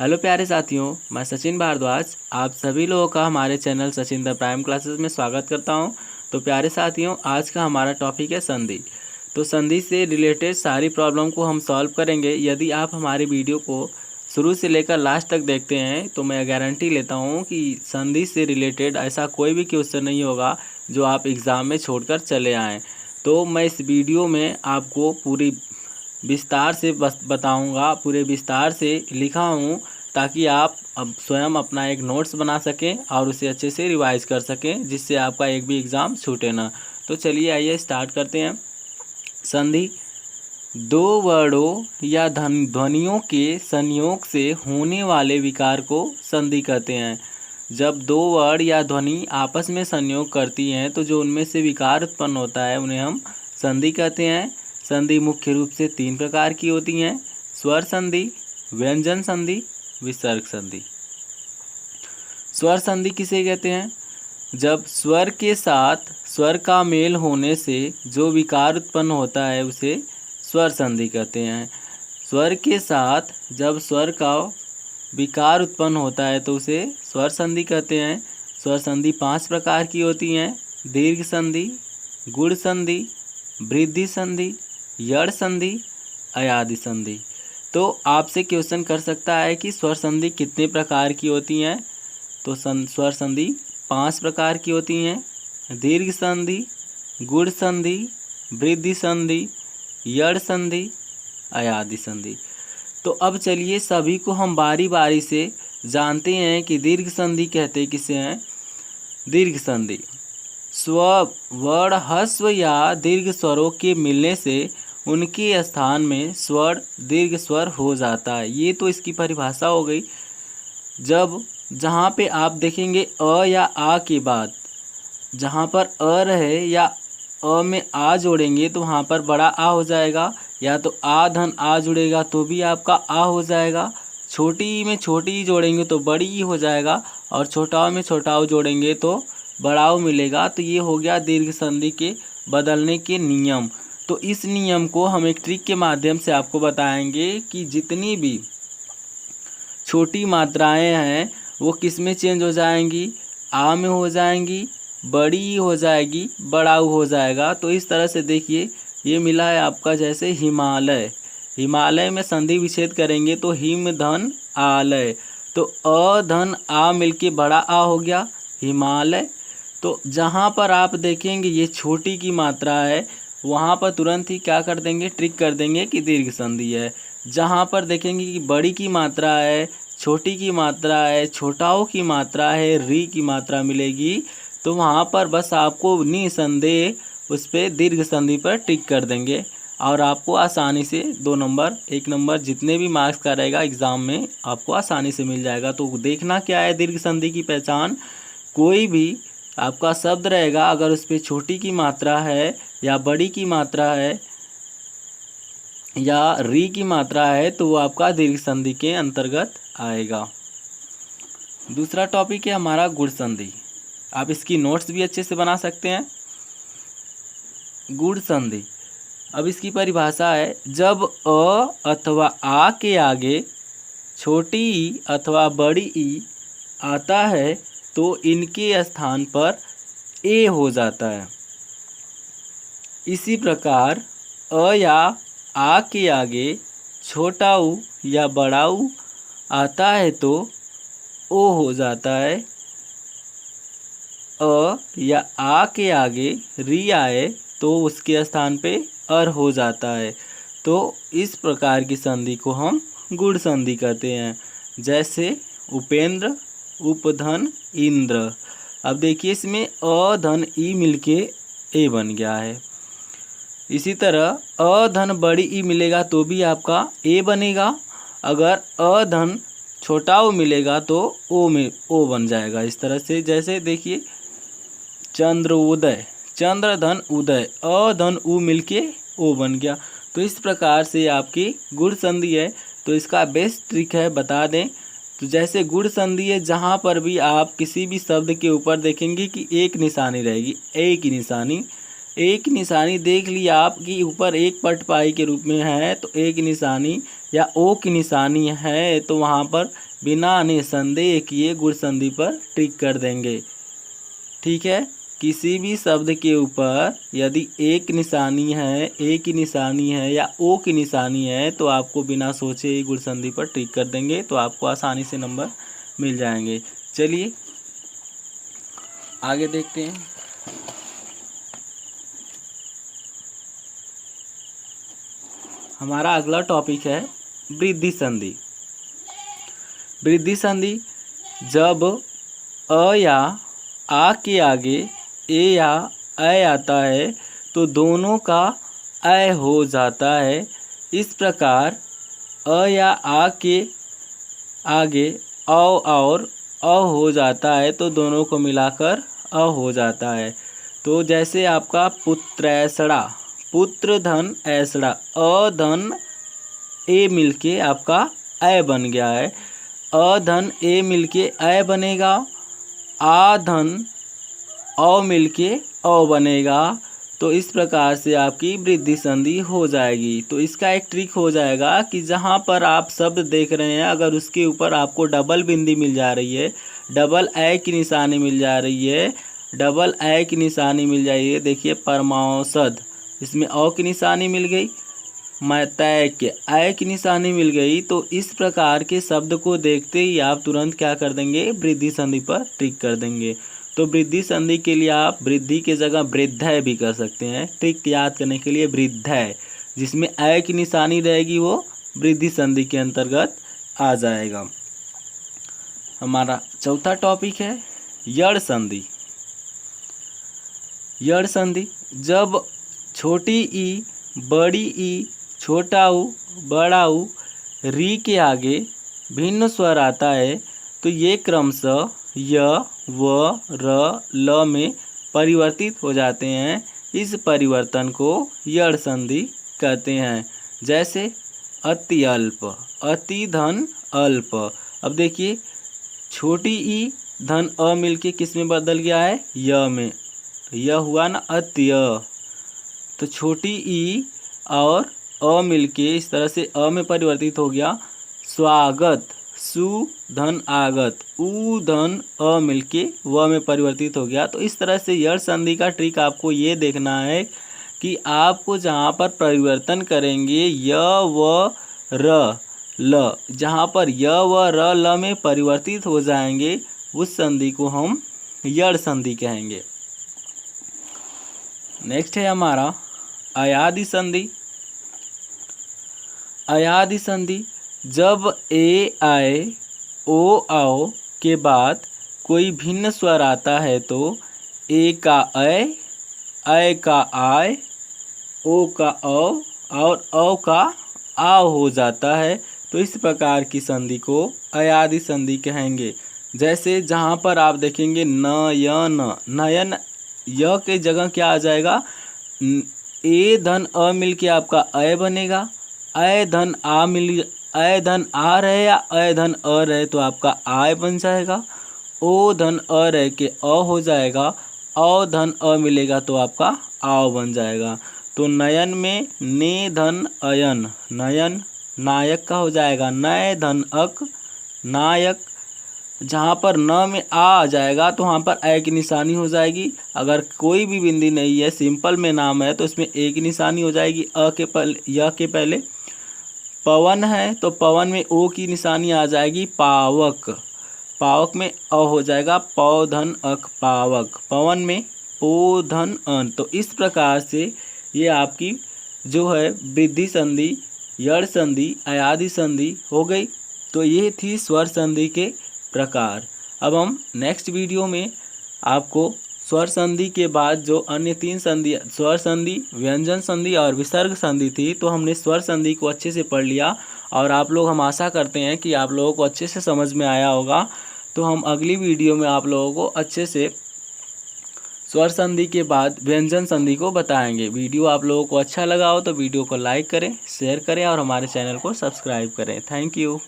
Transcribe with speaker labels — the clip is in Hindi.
Speaker 1: हेलो प्यारे साथियों, मैं सचिन भारद्वाज आप सभी लोगों का हमारे channel Sachin the prime classes में स्वागत करता हूं। तो प्यारे साथियों, आज का हमारा टॉपिक है संधि। तो संधि से रिलेटेड सारी प्रॉब्लम को हम सॉल्व करेंगे। यदि आप हमारी वीडियो को शुरू से लेकर लास्ट तक देखते हैं तो मैं गारंटी लेता हूं कि संधि से रिलेटेड ऐसा कोई भी क्वेश्चन नहीं होगा जो आप एग्ज़ाम में छोड़कर चले आएँ। तो मैं इस वीडियो में आपको पूरी विस्तार से बताऊंगा, पूरे विस्तार से लिखा हूँ ताकि आप अब स्वयं अपना एक नोट्स बना सकें और उसे अच्छे से रिवाइज कर सकें, जिससे आपका एक भी एग्ज़ाम छूटे ना। तो चलिए आइए स्टार्ट करते हैं। संधि दो वर्णों या ध्वनियों के संयोग से होने वाले विकार को संधि कहते हैं। जब दो वर्ण या ध्वनि आपस में संयोग करती हैं तो जो उनमें से विकार उत्पन्न होता है उन्हें हम संधि कहते हैं। संधि मुख्य रूप से तीन प्रकार की होती हैं: स्वर संधि, व्यंजन संधि, विसर्ग संधि। स्वर संधि किसे कहते हैं? जब स्वर के साथ स्वर का मेल होने से जो विकार उत्पन्न होता है उसे स्वर संधि कहते हैं। स्वर के साथ जब स्वर का विकार उत्पन्न होता है तो उसे स्वर संधि कहते हैं। स्वर संधि 5 प्रकार की होती हैं: दीर्घ संधि, गुण संधि, वृद्धि संधि, यड़ संधि, अयादि संधि। तो आपसे क्वेश्चन कर सकता है कि स्वर संधि कितने प्रकार की होती हैं? तो स्वर संधि 5 प्रकार की होती हैं: दीर्घ संधि, गुण संधि, वृद्धि संधि, यड़ संधि, अयादि संधि। तो अब चलिए सभी को हम बारी बारी से जानते हैं कि दीर्घ संधि कहते किसे हैं। दीर्घ संधि स्व, वर्ण, ह्रस्व या दीर्घ स्वरों के मिलने से उनके स्थान में स्वर दीर्घ स्वर हो जाता है। ये तो इसकी परिभाषा हो गई। जब जहाँ पे आप देखेंगे अ या आ के बाद जहाँ पर अ रहे या अ में आ जोड़ेंगे तो वहाँ पर बड़ा आ हो जाएगा, या तो आ धन आ जुड़ेगा तो भी आपका आ हो जाएगा। छोटी में छोटी जोड़ेंगे तो बड़ी ई हो जाएगा, और छोटाओ में छोटाओ जोड़ेंगे तो बड़ाओ मिलेगा। तो ये हो गया दीर्घ संधि के बदलने के नियम। तो इस नियम को हम एक ट्रिक के माध्यम से आपको बताएंगे कि जितनी भी छोटी मात्राएं हैं वो किस में चेंज हो जाएंगी, आ में हो जाएंगी, बड़ी हो जाएगी, बड़ाऊ हो जाएगा। तो इस तरह से देखिए ये मिला है आपका जैसे हिमालय। हिमालय में संधि विच्छेद करेंगे तो हिम धन आलय, तो अ धन आ मिलके बड़ा आ हो गया हिमालय। तो जहाँ पर आप देखेंगे ये छोटी की मात्रा है वहाँ पर तुरंत ही क्या कर देंगे, ट्रिक कर देंगे कि दीर्घ संधि है। जहाँ पर देखेंगे कि बड़ी की मात्रा है, छोटी की मात्रा है, छोटाओं की मात्रा है, री की मात्रा मिलेगी, तो वहाँ पर बस आपको निसंदेह उस पर दीर्घ संधि पर टिक कर देंगे और आपको आसानी से 2 नंबर 1 नंबर जितने भी मार्क्स का रहेगा एग्ज़ाम में आपको आसानी से मिल जाएगा। तो देखना क्या है दीर्घ संधि की पहचान, कोई भी आपका शब्द रहेगा अगर उस पर छोटी की मात्रा है या बड़ी की मात्रा है या री की मात्रा है तो वो आपका दीर्घ संधि के अंतर्गत आएगा। दूसरा टॉपिक है हमारा गुण संधि। आप इसकी नोट्स भी अच्छे से बना सकते हैं। गुण संधि, अब इसकी परिभाषा है जब अ अथवा आ के आगे छोटी ई अथवा बड़ी ई आता है तो इनके स्थान पर ए हो जाता है। इसी प्रकार अ या आ के आगे छोटा ऊ या बड़ा ऊ आता है तो ओ हो जाता है। अ या आ के आगे री आए तो उसके स्थान पे अर हो जाता है। तो इस प्रकार की संधि को हम गुण संधि कहते हैं। जैसे उपेंद्र, उपधन, इंद्र। अब देखिए इसमें अ धन ई मिलके ए बन गया है। इसी तरह अ धन बड़ी ई मिलेगा तो भी आपका ए बनेगा। अगर अ धन छोटा ओ मिलेगा तो ओ में ओ बन जाएगा। इस तरह से जैसे देखिए चंद्र उदय, चंद्र धन उदय, अ धन उ मिलके ओ बन गया। तो इस प्रकार से आपकी गुण संधि है। तो इसका बेस्ट ट्रिक है बता दें, तो जैसे गुण संधि है जहाँ पर भी आप किसी भी शब्द के ऊपर देखेंगे कि एक निशानी रहेगी, एक निशानी देख लिया आप कि ऊपर एक पटपाई के रूप में है तो एक निशानी या ओ की निशानी है तो वहाँ पर बिना निसंदेह किए गुण संधि पर टिक कर देंगे। ठीक है, किसी भी शब्द के ऊपर यदि एक निशानी है, ए की निशानी है या ओ की निशानी है तो आपको बिना सोचे ही गुण संधि पर टिक कर देंगे, तो आपको आसानी से नंबर मिल जाएंगे। चलिए आगे देखते हैं। हमारा अगला टॉपिक है वृद्धि संधि। वृद्धि संधि जब अ या आ के आगे ए या ऐ आता है तो दोनों का ऐ हो जाता है। इस प्रकार अ या आ के आगे औ और अ हो जाता है तो दोनों को मिलाकर अ हो जाता है। तो जैसे आपका पुत्रैसड़ा, पुत्र धन ऐसड़ा, अ धन ए मिलके आपका ऐ बन गया है। अ धन ए मिलके ऐ बनेगा, आ धन औ मिलके औ बनेगा। तो इस प्रकार से आपकी वृद्धि संधि हो जाएगी। तो इसका एक ट्रिक हो जाएगा कि जहाँ पर आप शब्द देख रहे हैं अगर उसके ऊपर आपको डबल बिंदी मिल जा रही है, डबल ऐ की निशानी मिल जा रही है, डबल ऐ की निशानी मिल जाइए। देखिए परमौषध, इसमें औ की निशानी मिल गई, मैतैक्य ऐ की निशानी मिल गई। तो इस प्रकार के शब्द को देखते ही आप तुरंत क्या कर देंगे, वृद्धि संधि पर टिक कर देंगे। तो वृद्धि संधि के लिए आप वृद्धि के जगह वृद्धय भी कर सकते हैं। ट्रिक याद करने के लिए वृद्धय, जिसमें ऐ की निशानी रहेगी वो वृद्धि संधि के अंतर्गत आ जाएगा। हमारा चौथा टॉपिक है यड़ संधि। यड़ संधि जब छोटी ई, बड़ी ई, छोटा ऊ, बड़ा ऊ, री के आगे भिन्न स्वर आता है तो ये क्रमशः य, व, र, ल में परिवर्तित हो जाते हैं। इस परिवर्तन को यड़ संधि कहते हैं। जैसे अति अल्प, अति धन अल्प। अब देखिए छोटी ई धन अ मिलके किस में बदल गया है, य में। यह हुआ ना अत्य। तो छोटी ई और अ मिलके इस तरह से अ में परिवर्तित हो गया स्वागत, सु धन आगत, उ धन अ मिलके व में परिवर्तित हो गया। तो इस तरह से यड़ संधि का ट्रिक आपको ये देखना है कि आपको जहाँ पर परिवर्तन करेंगे य व र ल, जहाँ पर य व र ल में परिवर्तित हो जाएंगे उस संधि को हम यड़ संधि कहेंगे। नेक्स्ट है हमारा अयादि संधि। अयादि संधि जब ए आए, ओ आओ के बाद कोई भिन्न स्वर आता है तो ए का ऐ का आय, ओ का औ और औ का आव हो जाता है। तो इस प्रकार की संधि को अयादि संधि कहेंगे। जैसे जहाँ पर आप देखेंगे नयन, नयन य के जगह क्या आ जाएगा, ए धन अ मिल के आपका ऐ बनेगा, ऐ धन आ मिल, ऐ धन आ रहे या ऐ धन अ रहे तो आपका आय बन जाएगा। ओ धन अ रहे के अ हो जाएगा, औ धन अ मिलेगा तो आपका आव बन जाएगा। तो नयन में ने धन अयन, नयन नायक का हो जाएगा नय धन अक, नायक। जहाँ पर न में आ जाएगा तो वहाँ पर ऐ की निशानी हो जाएगी। अगर कोई भी बिंदी नहीं है, सिंपल में नाम है तो इसमें ए की निशानी हो जाएगी अ के पहले, य के पहले। पवन है तो पवन में ओ की निशानी आ जाएगी पावक, पावक में अ हो जाएगा पौ धन अक पावक, पवन में पो धन अन। तो इस प्रकार से ये आपकी जो है वृद्धि संधि, यड़ संधि, अयादि संधि हो गई। तो ये थी स्वर संधि के प्रकार। अब हम नेक्स्ट वीडियो में आपको स्वर संधि के बाद जो अन्य 3 संधि, स्वर संधि, व्यंजन संधि और विसर्ग संधि थी, तो हमने स्वर संधि को अच्छे से पढ़ लिया और आप लोग, हम आशा करते हैं कि आप लोगों को अच्छे से समझ में आया होगा। तो हम अगली वीडियो में आप लोगों को अच्छे से स्वर संधि के बाद व्यंजन संधि को बताएंगे। वीडियो आप लोगों को अच्छा लगा हो तो वीडियो को लाइक करें, शेयर करें और हमारे चैनल को सब्सक्राइब करें। Thank you.